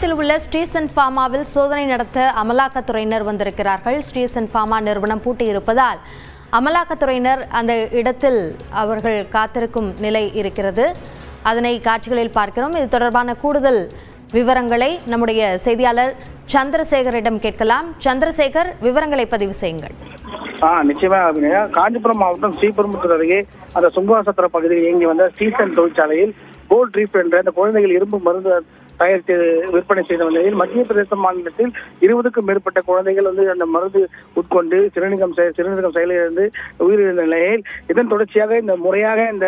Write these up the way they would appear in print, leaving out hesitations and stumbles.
சேலத்தில் உள்ள ஸ்ரீசன் ஃபார்மாவில் சோதனை நடத்த அமலாக்கத்துறையினர் வந்திருக்கிறார்கள். ஸ்ரீசன் ஃபார்மா நிறுவனம் பூட்டியிருப்பதால் அமலாக்கத்துறையினர் அந்த இடத்தில் அவர்கள் காத்திருக்கும் நிலை இருக்கிறது. அதனை காட்சிகளில் பார்க்கிறோம். இது தொடர்பான கூடுதல் விவரங்களை நம்முடைய செய்தியாளர் சந்திரசேகரிடம் கேட்கலாம். சந்திரசேகர், விவரங்களை பதிவு செய்யுங்கள். நிச்சயமா அபிநயா. காஞ்சிபுரம் மாவட்டம் ஸ்ரீபெரும்புத்தூர் அருகே அந்த சுங்குவாசத்திர பகுதியில் இயங்கி வந்த ஸ்ரீசன் தொழிற்சாலையில் கோல்ட் ட்ரீப் என்ற அந்த குழந்தைகள் இரும்பு மருந்து தயாரித்து விற்பனை செய்த நிலையில் மத்திய பிரதேச மாநிலத்தில் 20க்கும் மேற்பட்ட குழந்தைகள் அந்த மருந்து உட்கொண்டு சிறுநீரகம் செயலிழந்து உயிரிழந்த நிலையில் இதன் தொடர்ச்சியாக இந்த முறையாக இந்த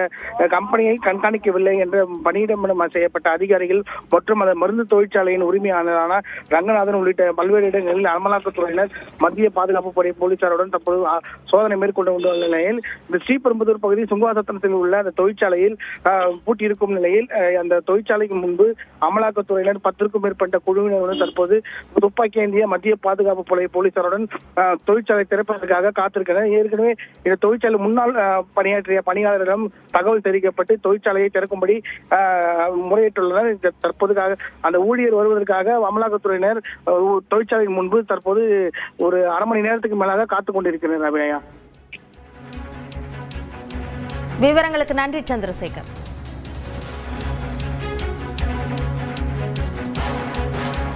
கம்பெனியை கண்காணிக்கவில்லை என்ற பணியிடம் செய்யப்பட்ட அதிகாரிகள் மற்றும் அந்த மருந்து தொழிற்சாலையின் உரிமையாளரான ரங்கநாதன் உள்ளிட்ட பல்வேறு இடங்களில் அமலாக்கத்துறையினர் மத்திய பாதுகாப்பு படை போலீசாருடன் தற்போது சோதனை மேற்கொண்டு வந்த நிலையில் இந்த ஸ்ரீபெரும்புதூர் பகுதி சுங்குவாசத்திரத்தில் உள்ள அந்த தொழிற்சாலையில் பூட்டியிருக்கும் நிலையில் அந்த தொழிற்சாலைக்கு முன்பு அமலாக்கத்துறையினர் 10க்கும் மேற்பட்ட குழுவினருடன் தற்போது துப்பாக்கி ஏந்திய மத்திய பாதுகாப்பு படை போலீசாருடன் தொழிற்சாலை திறப்பதற்காக காத்திருக்கிறார். ஏற்கனவே இந்த தொழிற்சாலை முன்னாள் பணியாற்றிய பணியாளரிடம் தகவல் தெரிவிக்கப்பட்டு தொழிற்சாலையை திறக்கும்படி முறையிட்டுள்ளனர். தற்போதுக்காக அந்த ஊழியர் வருவதற்காக அமலாக்கத்துறையினர் தொழிற்சாலையின் முன்பு தற்போது ஒரு அரை மணி நேரத்துக்கு மேலாக காத்துக் கொண்டிருக்கிறார். விவரங்களுக்கு நன்றி சந்திரசேகர்.